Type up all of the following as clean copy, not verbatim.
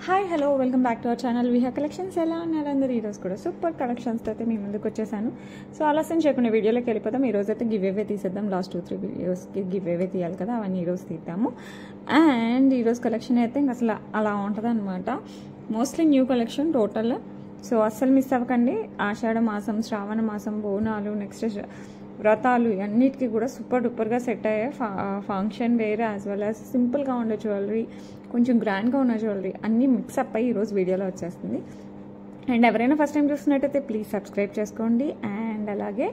Hi hello welcome back to our channel Viha collections. ఎలా ఉన్నారు అందరు? ఈరోజు కూడా సూపర్ కలెక్షన్స్తో అయితే మీ ముందుకు వచ్చేసాను. సో ఆలస్యం చేయకుండా వీడియోలోకి వెళ్ళిపోతాం. ఈరోజు అయితే గివ్ అవే తీసేద్దాం. లాస్ట్ 2-3 వీడియోస్కి గివ్ అవే తీయాలి కదా, అవన్నీ ఈరోజు తీద్దాము. అండ్ ఈరోజు కలెక్షన్ అయితే ఇంకా అసలు అలా ఉంటుంది అనమాట. Mostly new collection total. So అస్సలు మిస్ అవ్వకండి. ఆషాఢ మాసం, శ్రావణ మాసం, బోనాలు, నెక్స్ట్ వ్రతాలు అన్నిటికీ కూడా సూపర్ డూపర్గా సెట్ అయ్యాయి. Function where as well as సింపుల్గా ఉండే జ్యువెలరీ, కొంచెం గ్రాండ్గా ఉన్న జ్యువెలరీ అన్నీ మిక్సప్ అయ్యి ఈరోజు వీడియోలో వచ్చేస్తుంది. అండ్ ఎవరైనా ఫస్ట్ టైం చూస్తున్నట్టయితే ప్లీజ్ సబ్స్క్రైబ్ చేసుకోండి. అండ్ అలాగే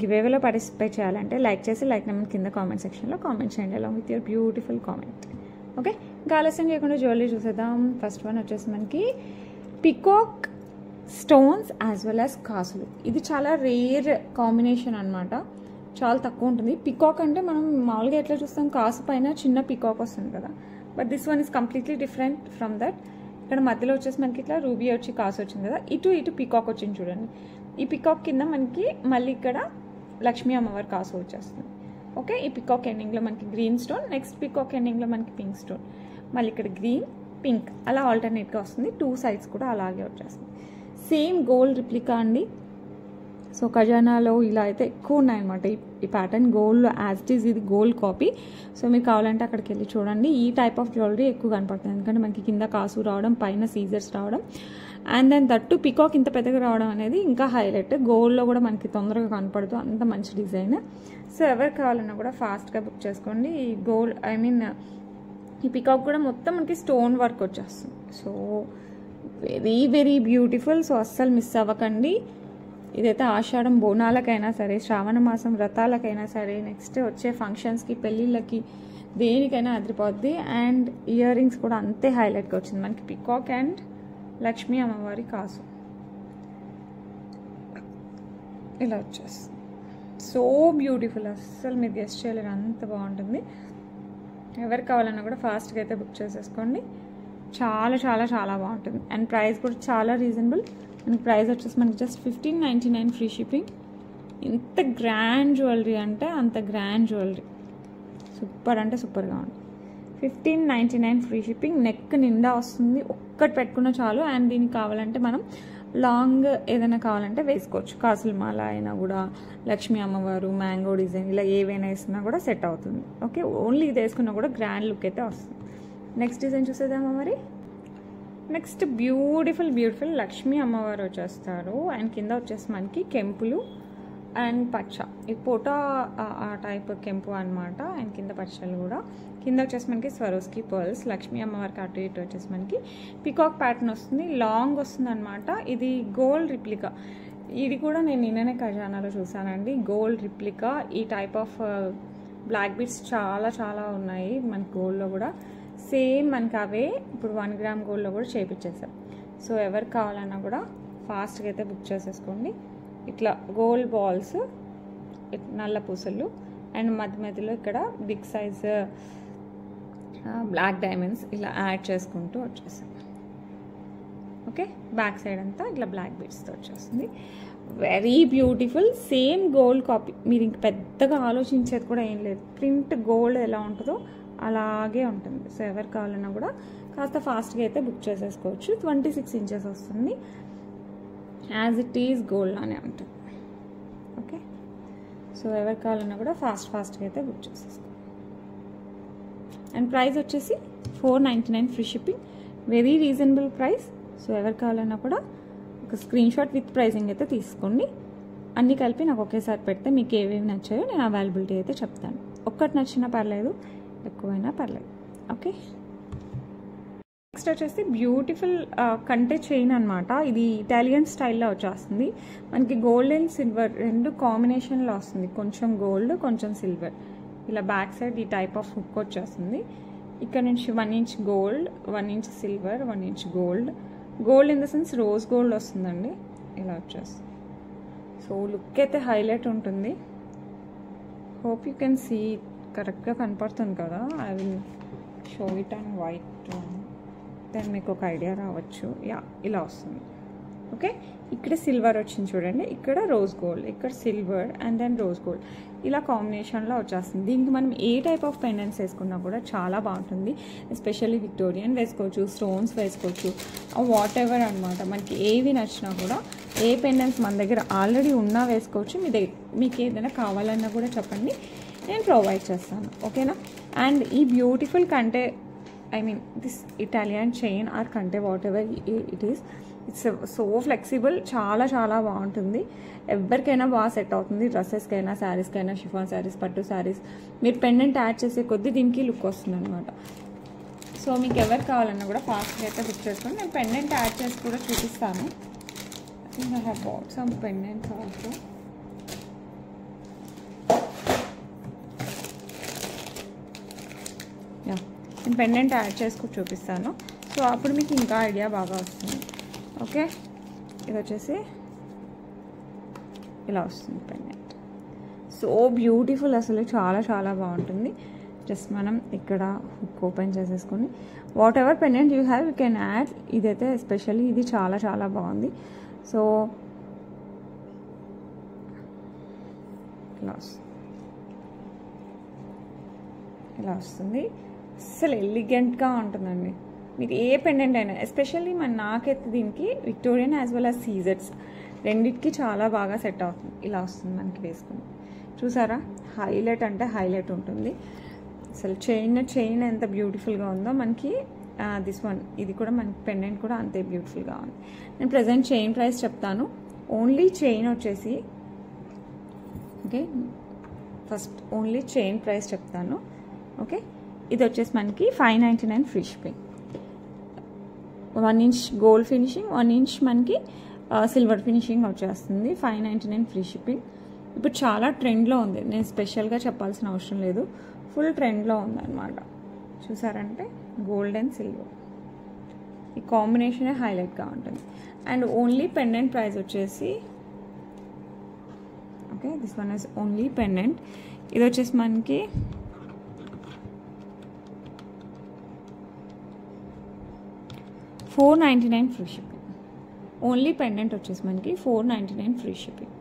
గివ్ అవేలో పార్టిసిపేట్ చేయాలంటే లైక్ చేసి లైక్ నెంబర్ కింద కామెంట్ సెక్షన్లో కామెంట్ చేయండి along with your beautiful comment. Okay, ఇంకా ఆలస్యం చేయకుండా జ్యువెలరీ చూసేద్దాం. ఫస్ట్ వన్ వచ్చేసి మనకి peacock stones as well as కాసులు. ఇది చాలా రేర్ కాంబినేషన్ అనమాట, చాలా తక్కువ ఉంటుంది. పికాక్ అంటే మనం మామూలుగా ఎట్లా చూస్తాం, కాసు పైన చిన్న పికాక్ వస్తుంది కదా, but this one is completely different from that. ఇక్కడ మధ్యలో వచ్చేసి మనకి ఇట్లా రూబీ వచ్చి కాసు వచ్చింది కదా, ఇటు పికాక్ వచ్చింది చూడండి. ఈ పికాక్ కింద మనకి మళ్ళీ ఇక్కడ లక్ష్మీ అమ్మవారి కాసు వచ్చేస్తుంది. ఓకే, ఈ పికాక్ ఎండింగ్లో మనకి గ్రీన్ స్టోన్, నెక్స్ట్ పికాక్ ఎండింగ్లో మనకి పింక్ స్టోన్, మళ్ళీ ఇక్కడ గ్రీన్ పింక్ అలా ఆల్టర్నేట్గా వస్తుంది. 2 సైడ్స్ కూడా అలాగే వచ్చేస్తుంది. సేమ్ గోల్డ్ రిప్లికా అండి. సో ఖజానాలో ఇలా అయితే ఎక్కువ ఉన్నాయన్నమాట. ఈ pattern gold as it is, ఇది గోల్డ్ కాపీ. సో మీకు కావాలంటే అక్కడికి వెళ్ళి చూడండి. ఈ టైప్ ఆఫ్ జ్యువెలరీ ఎక్కువ కనపడుతుంది, ఎందుకంటే మనకి కింద కాసు రావడం, పైన సీజర్స్ రావడం, అండ్ దెన్ దట్టు పికాక్ ఇంత పెద్దగా రావడం అనేది ఇంకా హైలైట్. గోల్డ్లో కూడా మనకి తొందరగా కనపడుతూ అంత మంచి డిజైన్. సో ఎవరికి కావాలన్నా కూడా ఫాస్ట్గా బుక్ చేసుకోండి. ఈ గోల్డ్ ఈ పికాక్ కూడా మొత్తం మనకి స్టోన్ వర్క్ వచ్చేస్తుంది. So very very beautiful. So అస్సలు మిస్ అవ్వకండి. ఇదైతే ఆషాఢం బోనాలకైనా సరే, శ్రావణ మాసం వ్రతాలకైనా సరే, నెక్స్ట్ వచ్చే ఫంక్షన్స్కి, పెళ్ళిళ్ళకి, దేనికైనా అదిరిపోద్ది. అండ్ ఇయర్ రింగ్స్ కూడా అంతే హైలైట్గా వచ్చింది మనకి. పికాక్ అండ్ లక్ష్మీ అమ్మవారి కాసు ఇలా వచ్చేస్తుంది. సో బ్యూటిఫుల్, అస్సలు మీరు గెస్ట్ చేయలేరు, అంత బాగుంటుంది. ఎవరికి కావాలన్నా కూడా ఫాస్ట్గా అయితే బుక్ చేసేసుకోండి. చాలా చాలా చాలా బాగుంటుంది. అండ్ ప్రైస్ కూడా చాలా రీజనబుల్. మనకి ప్రైస్ వచ్చేసి మనకి జస్ట్ 1599 ఫ్రీ షిప్పింగ్. ఇంత గ్రాండ్ జ్యువెలరీ అంటే అంత గ్రాండ్ జ్యువెలరీ, సూపర్ అంటే సూపర్గా ఉంది. 1599 ఫ్రీ షిప్పింగ్. నెక్ నిండా వస్తుంది, ఒక్కటి పెట్టుకున్న చాలు. అండ్ దీనికి కావాలంటే మనం లాంగ్ ఏదైనా కావాలంటే వేసుకోవచ్చు. కాసుల మాల అయినా కూడా, లక్ష్మీ అమ్మవారు, మ్యాంగో డిజైన్ ఇలా ఏవైనా వేసినా కూడా సెట్ అవుతుంది. ఓకే, ఓన్లీ ఇది వేసుకున్నా కూడా గ్రాండ్ లుక్ అయితే వస్తుంది. నెక్స్ట్ డిజైన్ చూసేద్దామా మరి. నెక్స్ట్ బ్యూటిఫుల్ బ్యూటిఫుల్ లక్ష్మీ అమ్మవారు వచ్చేస్తారు. అండ్ కింద వచ్చేసి మనకి కెంపులు అండ్ పచ్చ, ఈ పోటా ఆ టైప్ కెంపు అనమాట. అండ్ కింద పచ్చలు కూడా. కింద వచ్చేసి మనకి స్వరోస్కి పర్ల్స్. లక్ష్మీ అమ్మవారికి అటు ఇటు వచ్చేసి మనకి పికాక్ ప్యాటర్న్ వస్తుంది, లాంగ్ వస్తుంది అనమాట. ఇది గోల్డ్ రిప్లికా. ఇది కూడా నేను నిన్ననే ఖజానాలో చూసానండి, గోల్డ్ రిప్లికా. ఈ టైప్ ఆఫ్ బ్లాక్ బీడ్స్ చాలా చాలా ఉన్నాయి మనకి గోల్డ్లో కూడా. సేమ్ మనకి అవే ఇప్పుడు 1 గ్రామ్ గోల్డ్లో కూడా చేయించేసాం. సో ఎవరికి కావాలన్నా కూడా ఫాస్ట్గా అయితే బుక్ చేసేసుకోండి. ఇట్లా గోల్డ్ బాల్స్, నల్ల పూసలు, అండ్ మధ్యలో ఇక్కడ బిగ్ సైజ్ బ్లాక్ డైమండ్స్ ఇలా యాడ్ చేసుకుంటూ వచ్చేసాం. ఓకే, బ్యాక్ సైడ్ అంతా ఇట్లా బ్లాక్ బీడ్స్తో వచ్చేస్తుంది. Very beautiful. Same gold copy. మీరు ఇంక పెద్దగా ఆలోచించేది కూడా ఏం లేదు. ప్రింట్ గోల్డ్ ఎలా ఉంటుందో అలాగే ఉంటుంది. సో ఎవరు కావాలన్నా కూడా కాస్త ఫాస్ట్గా అయితే బుక్ చేసేసుకోవచ్చు. 26 ఇంచెస్ వస్తుంది, యాజ్ ఇట్ ఈజ్ గోల్డ్ అనే ఉంటుంది. ఓకే, సో ఎవరు కావాలన్నా కూడా ఫాస్ట్గా అయితే బుక్ చేసేసుకోండి. అండ్ ప్రైస్ వచ్చేసి 499 free shipping. Very reasonable price. So ఎవరు కావాలన్నా కూడా ఒక స్క్రీన్ షాట్ విత్ ప్రైజింగ్ అయితే తీసుకోండి. అన్నీ కలిపి నాకు ఒకేసారి పెడితే మీకు ఏవేవి నచ్చాయో నేను అవైలబిలిటీ అయితే చెప్తాను. ఒక్కటి నచ్చినా పర్లేదు, ఎక్కువైనా పర్లేదు. ఓకే, నెక్స్ట్ వచ్చేసి బ్యూటిఫుల్ కంటే చైన్ అనమాట. ఇది ఇటాలియన్ స్టైల్లో వచ్చేస్తుంది. మనకి గోల్డ్ అండ్ సిల్వర్ రెండు కాంబినేషన్లో వస్తుంది. కొంచెం గోల్డ్, కొంచెం సిల్వర్. ఇలా బ్యాక్ సైడ్ ఈ టైప్ ఆఫ్ హుక్ వచ్చేస్తుంది. ఇక్కడ నుంచి 1 inch gold, 1 inch silver, 1 inch gold. Gold in the sense rose gold వస్తుందండి. ఇలా వచ్చేస్తుంది. సో లుక్ అయితే హైలైట్ ఉంటుంది. Hope you can see. కరెక్ట్గా కనపడుతుంది కదా. I will show it and white, then మీకు ఒక ఐడియా రావచ్చు. యా, ఇలా వస్తుంది. ఓకే, ఇక్కడ సిల్వర్ వచ్చింది చూడండి, ఇక్కడ రోజ్ గోల్డ్, ఇక్కడ silver and then rose gold, ఇలా కాంబినేషన్లో వచ్చేస్తుంది. దీనికి మనం ఏ టైప్ ఆఫ్ పెండెంట్స్ వేసుకున్నా కూడా చాలా బాగుంటుంది. ఎస్పెషల్లీ విక్టోరియన్ వేసుకోవచ్చు, స్టోన్స్ వేసుకోవచ్చు, వాట్ ఎవర్ అనమాట. మనకి ఏవి నచ్చినా కూడా, ఏ పెండెంట్స్ మన దగ్గర ఆల్రెడీ ఉన్నా వేసుకోవచ్చు. మీకు ఏదైనా కావాలన్నా కూడా చెప్పండి, నేను ప్రొవైడ్ చేస్తాను. ఓకేనా. అండ్ ఈ బ్యూటిఫుల్ కంటే దిస్ ఇటాలియన్ చైన్ ఆర్ కంటే what ever it is, it's so flexible, చాలా చాలా బాగుంటుంది. ఎవరికైనా బాగా సెట్ అవుతుంది. డ్రెస్సెస్కైనా, శారీస్కైనా, షిఫాన్ శారీస్, పట్టు శారీస్, మీరు పెండెంట్ యాడ్ చేసే కొద్దీ దీనికి లుక్ వస్తుంది అనమాట. సో మీకు ఎవరు కావాలన్నా కూడా ఫాస్ట్గా అయితే బుక్ చేసుకోండి. నేను పెండెంట్ యాడ్ చేసి కూడా చూపిస్తాను. I have bat some pendants also. నేను పెండెంట్ యాడ్ చేసుకుని చూపిస్తాను. సో అప్పుడు మీకు ఇంకా ఐడియా బాగా వస్తుంది. ఓకే, ఇది వచ్చేసి ఇలా వస్తుంది పెండెంట్. సో బ్యూటిఫుల్, అసలు చాలా చాలా బాగుంటుంది. జస్ట్ మనం ఇక్కడ హుక్ ఓపెన్ చేసేసుకొని what ever pendant you have you can add. ఇదైతే ఎస్పెషల్లీ ఇది చాలా చాలా బాగుంది. సో ఇలా వస్తుంది. అసలు ఎలిగెంట్గా ఉంటుందండి. మీరు ఏ పెండెంట్ అయినా, ఎస్పెషల్లీ నాకైతే దీనికి విక్టోరియన్ యాజ్ వెల్ యాజ్ సీజెట్స్ రెండింటికి చాలా బాగా సెట్ అవుతుంది. ఇలా వస్తుంది మనకి వేసుకుని. చూసారా, హైలైట్ అంటే హైలైట్ ఉంటుంది. అసలు చైన్ ఎంత బ్యూటిఫుల్గా ఉందో మనకి. దిస్ వన్, ఇది కూడా మనకి పెండెంట్ కూడా అంతే బ్యూటిఫుల్గా ఉంది. నేను ప్రజెంట్ చైన్ ప్రైస్ చెప్తాను. ఓన్లీ చైన్ వచ్చేసి, okay, first only chain price చెప్తాను. ఓకే, ఇది వచ్చేసి మనకి 599 free shipping. 1 inch gold finishing, 1 inch మనకి సిల్వర్ ఫినిషింగ్ వచ్చేస్తుంది. 599 ఫ్రీ షిప్పింగ్. ఇప్పుడు చాలా ట్రెండ్లో ఉంది. నేను స్పెషల్గా చెప్పాల్సిన అవసరం లేదు, ఫుల్ ట్రెండ్లో ఉందన్నమాట. చూసారంటే గోల్డ్ అండ్ సిల్వర్ ఈ కాంబినేషనే హైలైట్గా ఉంటుంది. అండ్ ఓన్లీ పెండెంట్ ప్రైస్ వచ్చేసి, okay, this one is only pendant. ఇది వచ్చేసి మనకి 499 ఫ్రీ షిప్పింగ్. ఓన్లీ పెండెంట్ వచ్చేసి మనకి 499 ఫ్రీ షిప్పింగ్.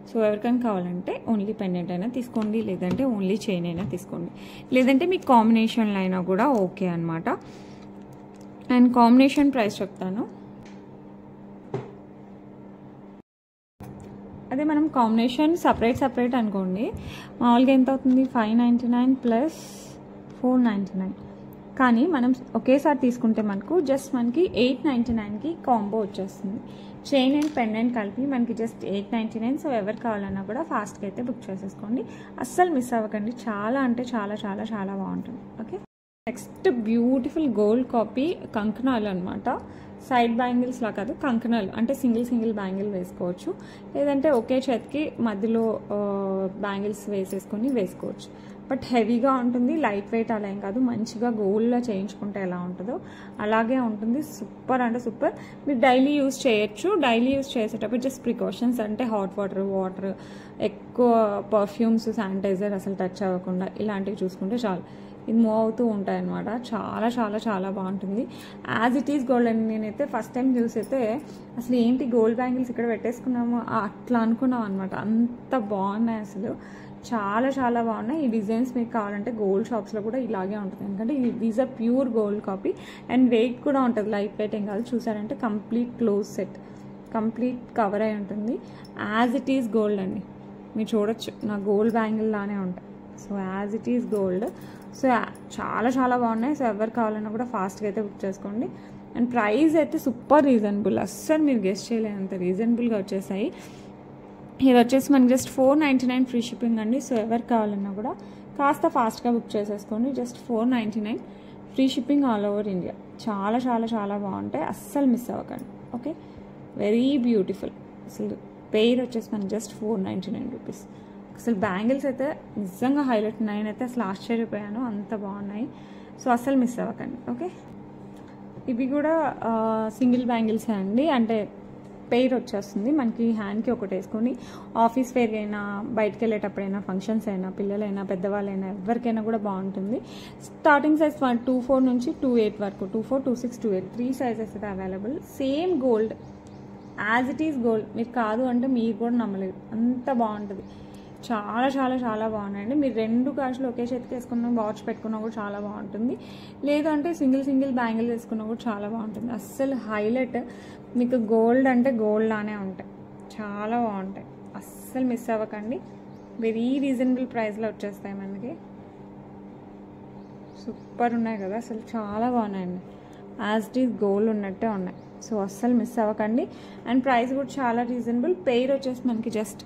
సో ఎవరికైనా కావాలంటే ఓన్లీ పెండెంట్ అయినా తీసుకోండి, లేదంటే ఓన్లీ చైన్ అయినా తీసుకోండి, లేదంటే మీకు కాంబినేషన్లో అయినా కూడా ఓకే అనమాట. అండ్ కాంబినేషన్ ప్రైస్ చెప్తాను. అదే మనం కాంబినేషన్ సపరేట్ అనుకోండి, మామూలుగా ఎంత అవుతుంది, 599 ప్లస్ 499. కానీ మనం ఒకేసారి తీసుకుంటే మనకి 899కి కాంబో వచ్చేస్తుంది. చైన్ అండ్ పెండెంట్ కలిపి మనకి జస్ట్ 899. సో ఎవరు కావాలన్నా కూడా ఫాస్ట్గా అయితే బుక్ చేసేసుకోండి, అస్సలు మిస్ అవ్వకండి. చాలా అంటే చాలా చాలా చాలా బాగుంటుంది. Okay, next beautiful gold copy కంకణాలు అనమాట. సైడ్ బ్యాంగిల్స్ లా కాదు, కంకణాలు అంటే సింగిల్ బ్యాంగిల్ వేసుకోవచ్చు, లేదంటే ఒకే చేతికి మధ్యలో బ్యాంగిల్స్ వేసుకోవచ్చు. బట్ హెవీగా ఉంటుంది, లైట్ వెయిట్ అలా ఏం కాదు. మంచిగా గోల్డ్లో చేయించుకుంటే ఎలా ఉంటుందో అలాగే ఉంటుంది. సూపర్ అంటే సూపర్. మీరు డైలీ యూజ్ చేయొచ్చు. డైలీ యూజ్ చేసేటప్పుడు జస్ట్ ప్రికాషన్స్ అంటే హాట్ వాటర్, ఎక్కువ పర్ఫ్యూమ్స్, శానిటైజర్ అసలు టచ్ అవ్వకుండా ఇలాంటివి చూసుకుంటే చాలు. ఇది మూవ్ అవుతూ ఉంటాయి అన్నమాట. చాలా చాలా చాలా బాగుంటుంది. యాజ్ ఇట్ ఈస్ గోల్డ్ అని నేనైతే ఫస్ట్ టైం చూసైతే అసలు ఏంటి గోల్డ్ బ్యాంగిల్స్ ఇక్కడ పెట్టేసుకున్నాము అట్లా అనుకున్నాం అనమాట. అంత బాగున్నాయి, అసలు చాలా చాలా బాగున్నాయి. ఈ డిజైన్స్ మీకు కావాలంటే గోల్డ్ షాప్స్లో కూడా ఇలాగే ఉంటుంది, ఎందుకంటే these are pure gold copy. And weight కూడా ఉంటుంది, లైట్ వెయిట్ ఏం కాదు. చూసారంటే complete close set, complete cover అయి ఉంటుంది. యాజ్ ఇట్ ఈస్ గోల్డ్ అండి, మీరు చూడొచ్చు నా గోల్డ్ బ్యాంగిల్ లానే ఉంటాయి. So as it is gold. So చాలా చాలా బాగున్నాయి. సో ఎవరు కావాలన్నా కూడా ఫాస్ట్గా అయితే బుక్ చేసుకోండి. అండ్ ప్రైస్ అయితే సూపర్ రీజనబుల్, అస్సలు మీరు గెస్ట్ చేయలేనంత రీజనబుల్గా వచ్చేసాయి. ఇది వచ్చేసి మనకి జస్ట్ 499 ఫ్రీ షిప్పింగ్ అండి. సో ఎవరు కావాలన్నా కూడా కాస్త ఫాస్ట్గా బుక్ చేసేసుకోండి. Just 499 free shipping all over India. చాలా చాలా చాలా బాగుంటాయి, అస్సలు మిస్ అవ్వకండి. Okay, very beautiful. అసలు పెయిర్ వచ్చేసి మనకి జస్ట్ 499 రూపీస్. అసలు బ్యాంగిల్స్ అయితే నిజంగా హైలైట్. నేనైతే అసలు ఆశ్చర్యపోయాను, అంత బాగున్నాయి. సో అస్సలు మిస్ అవ్వకండి. ఓకే, ఇవి కూడా సింగిల్ బ్యాంగిల్సే అండి, అంటే పెయిర్ వచ్చేస్తుంది మనకి. హ్యాండ్కి ఒకటి వేసుకొని ఆఫీస్ వేర్ అయినా, బయటకు వెళ్ళేటప్పుడైనా, ఫంక్షన్స్ అయినా, పిల్లలైనా, పెద్దవాళ్ళైనా ఎవరికైనా కూడా బాగుంటుంది. స్టార్టింగ్ సైజ్ 24 నుంచి 28 వరకు, 24, 26, 28 3 సైజెస్ అయితే available. Same gold as it is gold. మీరు కాదు అంటే మీరు కూడా నమ్మలేదు, అంత బాగుంటుంది. చాలా చాలా చాలా బాగున్నాయండి. మీరు 2 గాజులు ఒకే చేతికి వేసుకున్న వాచ్ పెట్టుకున్నా కూడా చాలా బాగుంటుంది. లేదు అంటే సింగిల్ బ్యాంగిల్ వేసుకున్నా కూడా చాలా బాగుంటుంది. అస్సలు హైలైట్. మీకు గోల్డ్ అంటే గోల్డ్ లానే ఉంటాయి, చాలా బాగుంటాయి. అస్సలు మిస్ అవ్వకండి. వెరీ రీజనబుల్ ప్రైస్లో వచ్చేస్తాయి మనకి. సూపర్ ఉన్నాయి కదా, అసలు చాలా బాగున్నాయండి. యాజ్ ఇట్ ఈస్ గోల్డ్ ఉన్నట్టే ఉన్నాయి. సో అస్సలు మిస్ అవ్వకండి. అండ్ ప్రైస్ కూడా చాలా రీజనబుల్. పెయిర్ వచ్చేసి మనకి జస్ట్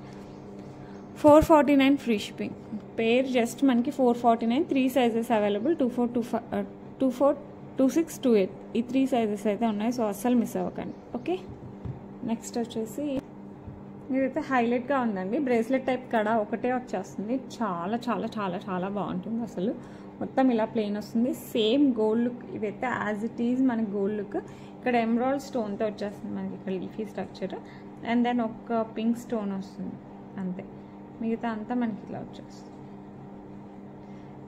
449 ఫ్రీ షిప్పింగ్. పేర్ జస్ట్ మనకి 449. 3 సైజెస్ అవైలబుల్, 24, 24, 26, 28 ఈ 3 సైజెస్ అయితే ఉన్నాయి. సో అస్సలు మిస్ అవ్వకండి. ఓకే, నెక్స్ట్ వచ్చేసి ఇదైతే హైలైట్గా ఉందండి. బ్రేస్లెట్ టైప్ కడ ఒకటే వచ్చేస్తుంది. చాలా చాలా చాలా చాలా బాగుంటుంది. అసలు మొత్తం ఇలా ప్లెయిన్ వస్తుంది. Same gold look. ఇదైతే యాజ్ ఇట్ ఈజ్ మనకి గోల్డ్ లుక్. ఇక్కడ ఎమరాల్డ్ స్టోన్తో వచ్చేస్తుంది మనకి, ఇక్కడ లీఫీ స్ట్రక్చర్. అండ్ దెన్ ఒక పింక్ స్టోన్ వస్తుంది అంతే. మిగతా అంతా మనకి ఇట్లా వచ్చేస్తుంది.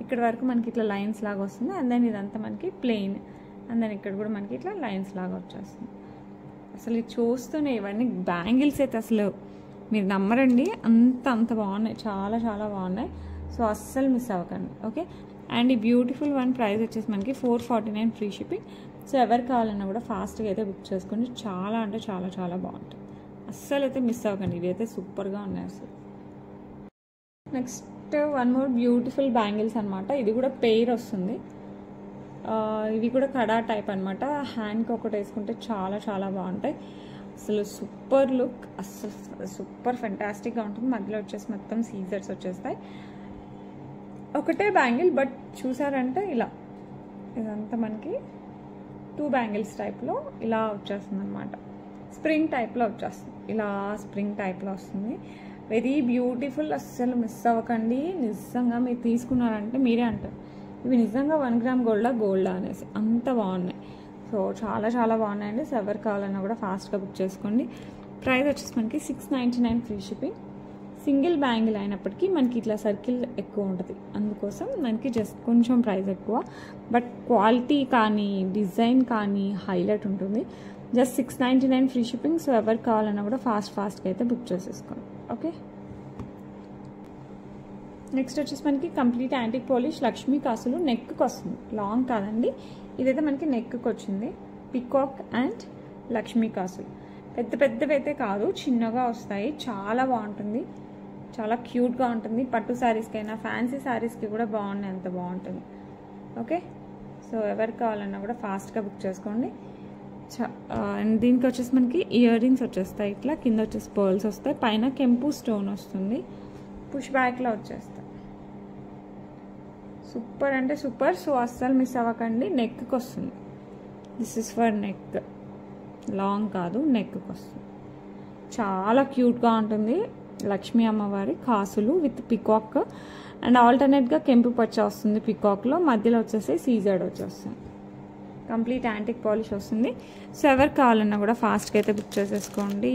ఇక్కడ వరకు మనకి ఇట్లా లైన్స్ లాగా వస్తుంది. అండ్ దెన్ ఇదంతా మనకి ప్లెయిన్. అండ్ దెన్ ఇక్కడ కూడా మనకి ఇట్లా లైన్స్ లాగా వచ్చేస్తుంది. అసలు ఇది చూస్తూనే ఇవన్నీ బ్యాంగిల్స్ అయితే అసలు మీరు నమ్మరండి, అంత బాగున్నాయి. చాలా చాలా బాగున్నాయి. సో అస్సలు మిస్ అవ్వకండి. ఓకే, అండ్ ఈ బ్యూటిఫుల్ వన్ ప్రైస్ వచ్చేసి మనకి 449 ఫ్రీ షిప్పింగ్. సో ఎవరు కావాలన్నా కూడా ఫాస్ట్గా అయితే బుక్ చేసుకోండి. చాలా అంటే చాలా చాలా బాగుంటుంది. అస్సలు అయితే మిస్ అవ్వకండి. ఇవి అయితే సూపర్గా ఉన్నాయి అసలు. Next one more beautiful bangles అనమాట. ఇది కూడా పెయిర్ వస్తుంది. ఇవి కూడా కడా టైప్ అనమాట. హ్యాండ్కి ఒకటి వేసుకుంటే చాలా చాలా బాగుంటాయి. అసలు సూపర్ లుక్, అసలు సూపర్ ఫెంటాస్టిక్గా ఉంటుంది. మధ్యలో వచ్చేసి మొత్తం సీజర్స్ వచ్చేస్తాయి. ఒకటే బ్యాంగిల్ బట్ చూసారంటే ఇలా ఇదంతా మనకి 2 బ్యాంగిల్స్ టైప్లో ఇలా వచ్చేస్తుంది అనమాట. స్ప్రింగ్ టైప్లో వచ్చేస్తుంది. ఇలా స్ప్రింగ్ టైప్లో వస్తుంది. Very beautiful. అస్సలు మిస్ అవ్వకండి. నిజంగా మీరు తీసుకున్నారంటే మీరే అంటారు ఇవి నిజంగా 1 గ్రామ్ గోల్డా అనేసి, అంత బాగున్నాయి. సో చాలా చాలా బాగున్నాయండి. సో ఎవరు కావాలన్నా కూడా ఫాస్ట్గా బుక్ చేసుకోండి. ప్రైస్ వచ్చేసి మనకి 699 ఫ్రీ షిప్పింగ్. సింగిల్ బ్యాంగిల్ అయినప్పటికీ మనకి ఇట్లా సర్కిల్ ఎక్కువ ఉంటుంది, అందుకోసం మనకి జస్ట్ కొంచెం ప్రైస్ ఎక్కువ. బట్ క్వాలిటీ కానీ డిజైన్ కానీ హైలైట్ ఉంటుంది. Just 699 free shipping. సో ఎవరు కావాలన్నా కూడా ఫాస్ట్గా అయితే బుక్ చేసేసుకోండి. ఓకే, నెక్స్ట్ వచ్చేసి మనకి కంప్లీట్ యాంటిక్ పాలిష్ లక్ష్మీ కాసులు. నెక్కి వస్తుంది, లాంగ్ కాదండి. ఇదైతే మనకి నెక్కి వచ్చింది. పికాక్ అండ్ లక్ష్మీ కాసులు. పెద్దవి అయితే కాదు, చిన్నగా వస్తాయి. చాలా బాగుంటుంది, చాలా క్యూట్గా ఉంటుంది. పట్టు శారీస్కైనా ఫ్యాన్సీ శారీస్కి కూడా బాగున్నాయి, అంత బాగుంటుంది. ఓకే, సో ఎవరికి కావాలన్నా కూడా ఫాస్ట్గా బుక్ చేసుకోండి. అండ్ దీనికి వచ్చేసి మనకి ఇయర్ రింగ్స్ వచ్చేస్తాయి. ఇట్లా కింద వచ్చేసి పర్ల్స్ వస్తాయి, పైన కెంపు స్టోన్ వస్తుంది. పుష్ బ్యాక్లో వచ్చేస్తాయి. సూపర్ అంటే సూపర్. సో అస్సలు మిస్ అవ్వకండి. నెక్కి వస్తుంది. This is for neck, long కాదు, నెక్కి వస్తుంది. చాలా క్యూట్గా ఉంటుంది. లక్ష్మీ అమ్మవారి కాసులు విత్ పికాక్. అండ్ ఆల్టర్నేట్గా కెంపు పచ్చ వస్తుంది పికాక్లో. మధ్యలో వచ్చేసి సీజర్డ్ వచ్చేస్తుంది. కంప్లీట్ యాంటిక్ పాలిష్ వస్తుంది. సో ఎవరు కావాలన్నా కూడా ఫాస్ట్గా అయితే బుక్ చేసేసుకోండి.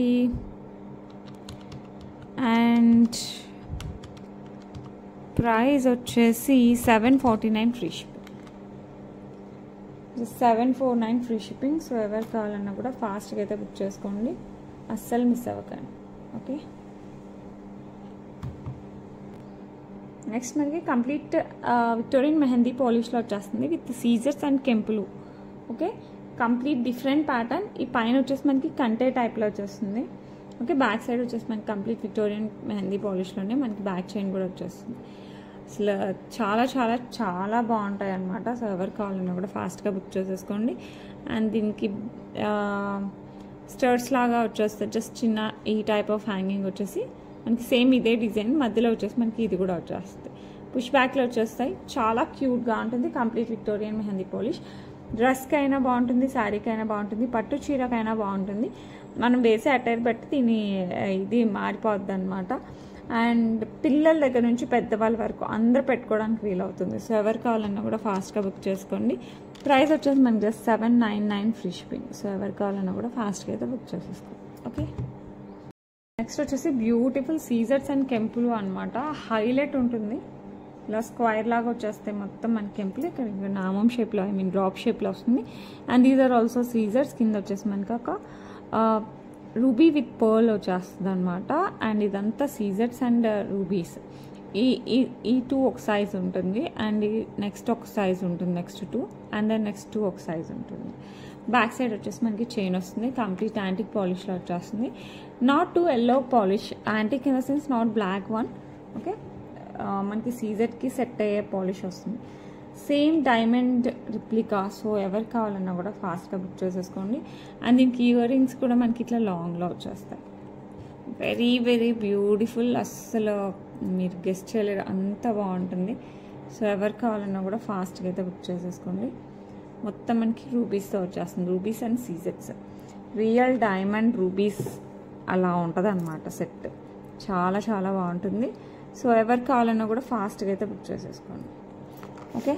అండ్ ప్రైస్ వచ్చేసి 749 free shipping. 749 free shipping. So ఎవరు కావాలన్నా కూడా ఫాస్ట్గా అయితే బుక్ చేసుకోండి. అస్సలు మిస్ అవ్వకండి. ఓకే, నెక్స్ట్ మనకి కంప్లీట్ విక్టోరియన్ మెహందీ పాలిష్లో వచ్చేస్తుంది విత్ సీజర్స్ అండ్ కెంపులు. Okay, complete different pattern. ఈ పైన వచ్చేసి మనకి కంటే టైప్లో వచ్చేస్తుంది. ఓకే, బ్యాక్ సైడ్ వచ్చేసి మనకి కంప్లీట్ విక్టోరియన్ మెహందీ పాలిష్లోనే మనకి బ్యాక్ చైన్ కూడా వచ్చేస్తుంది. అసలు చాలా చాలా చాలా బాగుంటాయి అన్నమాట. సో ఎవరు కావాలన్నా కూడా ఫాస్ట్గా బుక్ చేసేసుకోండి. అండ్ దీనికి స్టర్ట్స్ లాగా వచ్చేస్తాయి. జస్ట్ చిన్న ఈ టైప్ ఆఫ్ హ్యాంగింగ్ వచ్చేసి మనకి సేమ్ ఇదే డిజైన్. మధ్యలో వచ్చేసి మనకి ఇది కూడా వచ్చేస్తుంది. పుష్ బ్యాక్లో వచ్చేస్తాయి. చాలా క్యూట్గా ఉంటుంది. Complete Victorian mehndi polish. డ్రెస్కి అయినా బాగుంటుంది, శారీకి అయినా బాగుంటుంది, పట్టు చీరకైనా బాగుంటుంది. మనం వేసే అటైర్ బట్టి ఇది మారిపోద్ది అనమాట. అండ్ పిల్లల దగ్గర నుంచి పెద్దవాళ్ళ వరకు అందరూ పెట్టుకోవడానికి వీలవుతుంది. సో ఎవరు కావాలన్నా కూడా ఫాస్ట్గా బుక్ చేసుకోండి. ప్రైస్ వచ్చేసి మనకి జస్ట్ 799 ఫ్రీ షిప్పింగ్. సో ఎవరు కావాలన్నా కూడా ఫాస్ట్గా అయితే బుక్ చేసేసుకోండి. ఓకే, నెక్స్ట్ వచ్చేసి బ్యూటిఫుల్ సీజర్స్ అండ్ కెంపులు అనమాట. హైలైట్ ఉంటుంది. ఇలా స్క్వైర్ లాగా వచ్చేస్తాయి మొత్తం మన కెంపులు. ఇక్కడ నామం షేప్లో, డ్రాప్ షేప్లో వస్తుంది. అండ్ దీస్ ఆర్ ఆల్సో సీజర్స్. కింద వచ్చేసి మనకి ఒక రూబీ విత్ పర్ల్ వచ్చేస్తుంది అనమాట. అండ్ ఇదంతా సీజెట్స్ అండ్ రూబీస్. ఈ 2 ఒక సైజ్ ఉంటుంది, అండ్ నెక్స్ట్ ఒక సైజ్ ఉంటుంది, నెక్స్ట్ 2, అండ్ దెన్ నెక్స్ట్ 2 ఒక సైజ్ ఉంటుంది. బ్యాక్ సైడ్ వచ్చేసి మనకి చైన్ వస్తుంది, కంప్లీట్ యాంటిక్ పాలిష్లో వచ్చేస్తుంది. Not to yellow polish, antique in the sense not black one. Okay, మనకి సీజెట్కి సెట్ అయ్యే పాలిష్ వస్తుంది. Same diamond replica. సో ఎవరు కావాలన్నా కూడా ఫాస్ట్గా బుక్ చేసేసుకోండి. అండ్ దీనికి ఇయర్ రింగ్స్ కూడా మనకి ఇట్లా లాంగ్లో వచ్చేస్తాయి. వెరీ వెరీ బ్యూటిఫుల్, అస్సలు మీరు గెస్ట్ చేయలేరు, అంత బాగుంటుంది. సో ఎవరు కావాలన్నా కూడా ఫాస్ట్గా అయితే బుక్ చేసేసుకోండి. మొత్తం మనకి రూబీస్తో వచ్చేస్తుంది, రూబీస్ అండ్ సీజెట్స్, రియల్ డైమండ్ రూబీస్ అలా ఉంటుంది అన్నమాట సెట్. చాలా చాలా బాగుంటుంది. సో ఎవరు కావాలన్నా కూడా ఫాస్ట్గా అయితే బుక్ చేసేసుకోండి. ఓకే,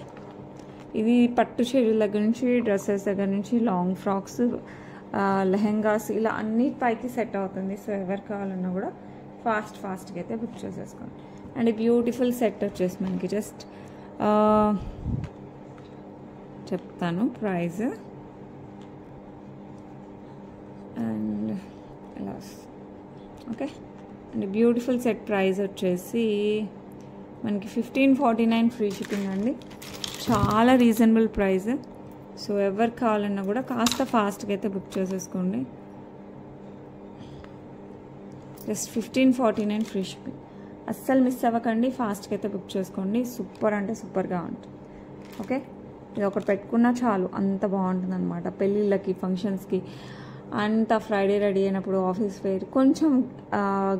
ఇది పట్టు చీరల దగ్గర నుంచి డ్రెస్సెస్ దగ్గర నుంచి లాంగ్ ఫ్రాక్స్, లెహెంగాస్, ఇలా అన్ని పైకి సెట్ అవుతుంది. సో ఎవరు కావాలన్నా కూడా ఫాస్ట్గా అయితే బుక్ చేసేసుకోండి. అండ్ బ్యూటిఫుల్ సెట్ వచ్చేసి మనకి జస్ట్ చెప్తాను ప్రైస్. అండ్ ఇలా okay, and beautiful set price వచ్చేసి మనకి 1549 ఫ్రీ షిప్పింగ్ అండి. చాలా రీజనబుల్ ప్రైస్. సో ఎవరు కావాలన్నా కూడా కాస్త ఫాస్ట్గా అయితే బుక్ చేసేసుకోండి. Just 1549 free shipping. అస్సలు మిస్ అవ్వకండి, ఫాస్ట్గా అయితే బుక్ చేసుకోండి. సూపర్ అంటే సూపర్గా ఉంటుంది. ఓకే, ఇది ఒకటి పెట్టుకున్నా చాలు, అంత బాగుంటుంది అనమాట. పెళ్ళిళ్ళకి, ఫంక్షన్స్కి అంత ఫ్రైడే రెడీ అయినప్పుడు, ఆఫీస్ వేర్ కొంచెం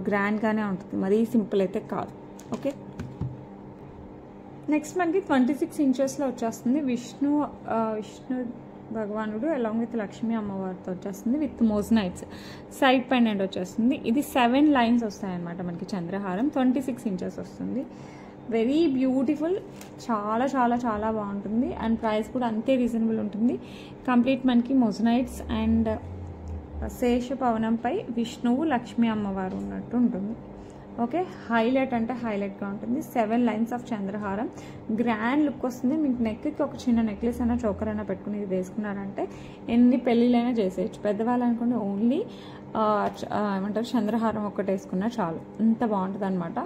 గ్రాండ్గానే ఉంటుంది, మరీ సింపుల్ అయితే కాదు. ఓకే, నెక్స్ట్ మనకి 26 ఇంచెస్లో వచ్చేస్తుంది. విష్ణు భగవానుడు అలాంగ్ విత్ లక్ష్మీ అమ్మవారితో వచ్చేస్తుంది, విత్ మోజనైట్స్. సైడ్ పెండెంట్ వచ్చేస్తుంది. ఇది 7 లైన్స్ వస్తాయన్నమాట మనకి చంద్రహారం. 26 ఇంచెస్ వస్తుంది. వెరీ బ్యూటిఫుల్, చాలా చాలా చాలా బాగుంటుంది. అండ్ ప్రైస్ కూడా అంతే రీజనబుల్ ఉంటుంది. కంప్లీట్ మనకి మోజనైట్స్ అండ్ శేష పవనంపై విష్ణువు లక్ష్మీ అమ్మవారు ఉన్నట్టు ఉంటుంది. ఓకే, హైలైట్ అంటే హైలైట్గా ఉంటుంది. 7 లైన్స్ ఆఫ్ చంద్రహారం, గ్రాండ్ లుక్ వస్తుంది. మీకు నెక్కి ఒక చిన్న నెక్లెస్ అయినా చోకర్ అయినా పెట్టుకుని ఇది వేసుకున్నారంటే ఎన్ని పెళ్ళిళ్ళైనా చేసేయచ్చు. పెద్దవాళ్ళు అనుకోండి ఓన్లీ ఏమంటారు చంద్రహారం ఒక్కటి వేసుకున్నా చాలు, అంత బాగుంటుంది అనమాట.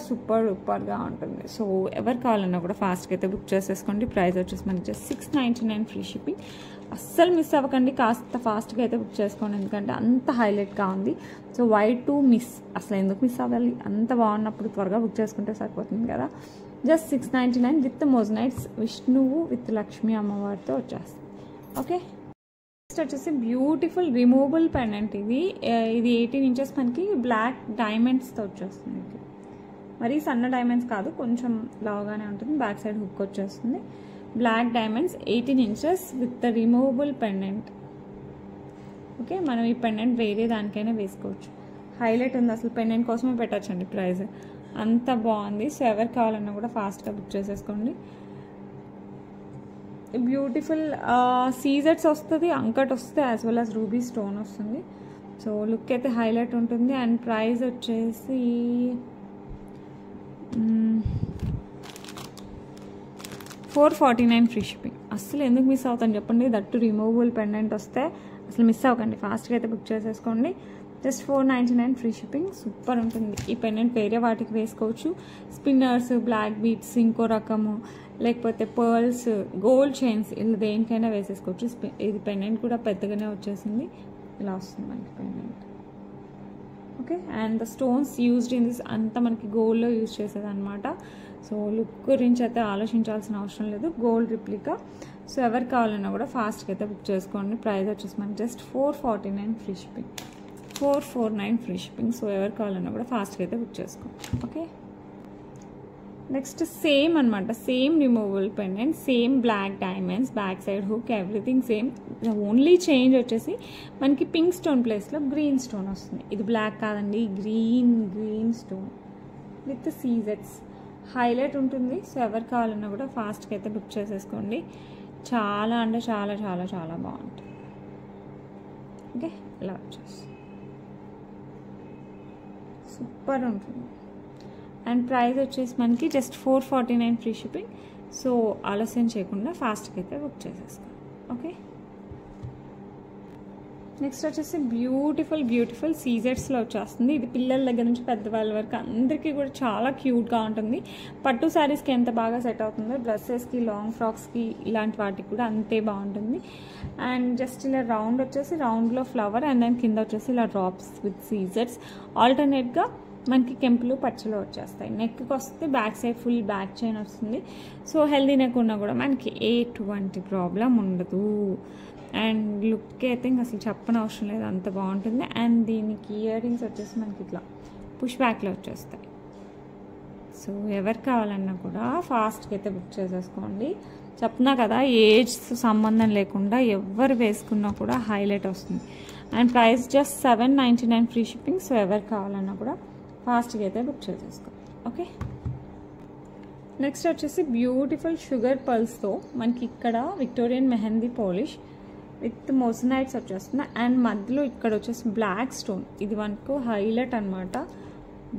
సూపర్గా ఉంటుంది. సో ఎవరు కావాలన్నా కూడా ఫాస్ట్గా అయితే బుక్ చేసేసుకోండి. ప్రైస్ వచ్చేసి మనకి 699 ఫ్రీ షిప్పింగ్. అస్సలు మిస్ అవ్వకండి, కాస్త ఫాస్ట్గా అయితే బుక్ చేసుకోండి, ఎందుకంటే అంత హైలైట్గా ఉంది. సో వై టు మిస్, అసలు ఎందుకు మిస్ అవ్వాలి, అంత బాగున్నప్పుడు త్వరగా బుక్ చేసుకుంటే సరిపోతుంది కదా. జస్ట్ 699 విత్ మోజనైట్స్, విష్ణువు విత్ లక్ష్మీ అమ్మవారితో వచ్చేస్తుంది. ఓకే, నెక్స్ట్ వచ్చేసి బ్యూటిఫుల్ రిమూవబుల్ పెండెంట్. ఇది 18 ఇంచెస్ మనకి బ్లాక్ డైమండ్స్తో వచ్చేస్తుంది. మరి సన్న డైమండ్స్ కాదు, కొంచెం లావుగానే ఉంటుంది. బ్యాక్ సైడ్ హుక్ వచ్చేస్తుంది. Black diamonds 18 inches with removable pendant. Okay, మనం ఈ పెండెంట్ వేరే దానికైనా వేసుకోవచ్చు. హైలైట్ ఉంది, అసలు పెండెంట్ కోసమే పెట్టచ్చండి ప్రైస్, అంత బాగుంది. సో ఎవరు కావాలన్నా కూడా ఫాస్ట్గా బుక్ చేసేసుకోండి. బ్యూటిఫుల్ సీజెట్స్ వస్తుంది, అంకట్ వస్తుంది, as well as ruby stone వస్తుంది. సో లుక్ అయితే హైలైట్ ఉంటుంది. అండ్ ప్రైస్ వచ్చేసి 449 ఫ్రీ షిప్పింగ్. అసలు ఎందుకు మిస్ అవుతాను చెప్పండి, దట్టు రిమూవబుల్ పెండెంట్ వస్తే అసలు మిస్ అవ్వకండి, ఫాస్ట్గా అయితే బుక్ చేసేసుకోండి. Just 499 free shipping. సూపర్ ఉంటుంది. ఈ పెండెంట్ వేరే వాటికి వేసుకోవచ్చు, స్పిన్నర్స్, బ్లాక్ బీట్స్, ఇంకో రకము, లేకపోతే పర్ల్స్, గోల్డ్ చైన్స్, ఇలా దేనికైనా వేసేసుకోవచ్చు. ఇది పెండెంట్ కూడా పెద్దగానే వచ్చేసింది, ఇలా వస్తుంది మనకి pendant. Okay, and the stones used in this అంతా మనకి గోల్డ్లో యూజ్ చేసేది అనమాట. సో లుక్ గురించి అయితే ఆలోచించాల్సిన అవసరం లేదు, గోల్డ్ రిప్లికా. సో ఎవరు కావాలన్నా కూడా ఫాస్ట్గా అయితే బుక్ చేసుకోండి. ప్రైస్ వచ్చేసి మనకి just 449 free shipping, 449 free shipping. So ఎవరు కావాలన్నా కూడా ఫాస్ట్గా అయితే బుక్ చేసుకోండి. ఓకే, నెక్స్ట్ సేమ్ అనమాట, same removable pendant, same black diamonds, back side hook, everything same. Only change వచ్చేసి మనకి పింక్ స్టోన్ ప్లేస్లో గ్రీన్ స్టోన్ వస్తుంది. ఇది బ్లాక్ కాదండి, గ్రీన్ స్టోన్ విత్ సీజెట్స్. హైలైట్ ఉంటుంది. సో ఎవరు కావాలన్నా కూడా ఫాస్ట్గా అయితే బుక్ చేసేసుకోండి. చాలా అంటే చాలా చాలా చాలా బాగుంటుంది. ఓకే, ఇలా వచ్చేసి సూపర్ ఉంటుంది. అండ్ ప్రైస్ వచ్చేసి మనకి జస్ట్ 449 ఫ్రీ షిప్పింగ్. సో ఆలస్యం చేయకుండా ఫాస్ట్గా అయితే బుక్ చేసేసుకోండి. ఓకే, నెక్స్ట్ వచ్చేసి బ్యూటిఫుల్ సీజెట్స్లో వచ్చేస్తుంది. ఇది పిల్లల దగ్గర నుంచి పెద్దవాళ్ళ వరకు అందరికీ కూడా చాలా క్యూట్గా ఉంటుంది. పట్టు శారీస్కి ఎంత బాగా సెట్ అవుతుందో డ్రెస్సెస్కి, లాంగ్ ఫ్రాక్స్కి, ఇలాంటి వాటికి కూడా అంతే బాగుంటుంది. అండ్ జస్ట్ ఇలా రౌండ్ వచ్చేసి రౌండ్లో ఫ్లవర్ అండ్ దెన్ కింద వచ్చేసి ఇలా డ్రాప్స్ విత్ సీజెట్స్ ఆల్టర్నేట్గా మనకి కెంపులు పచ్చలు వచ్చేస్తాయి. నెక్కి వస్తే back side full back chain వస్తుంది. సో హెల్దీ నెక్ ఉన్నా కూడా మనకి ఎటువంటి ప్రాబ్లం ఉండదు. అండ్ లుక్ అయితే ఇంకా అసలు చెప్పనవసరం లేదు, అంత బాగుంటుంది. అండ్ దీనికి ఇయర్ రింగ్స్ వచ్చేసి మనకి ఇట్లా పుష్ బ్యాక్లో వచ్చేస్తాయి. సో ఎవరు కావాలన్నా కూడా ఫాస్ట్గా అయితే బుక్ చేసేసుకోండి. చెప్తున్నా కదా, ఏజ్ సంబంధం లేకుండా ఎవరు వేసుకున్నా కూడా హైలైట్ వస్తుంది. And price just $7.99 free shipping. So ఎవరు కావాలన్నా కూడా ఫాస్ట్గా అయితే బుక్ చేసేసుకోండి. ఓకే, నెక్స్ట్ వచ్చేసి బ్యూటిఫుల్ షుగర్ పర్ల్స్తో మనకి ఇక్కడ విక్టోరియన్ మెహందీ పాలిష్ విత్ మోజనైట్స్ వచ్చేస్తుంది. అండ్ మధ్యలో ఇక్కడ వచ్చేసి బ్లాక్ స్టోన్, ఇది మనకు హైలైట్ అనమాట.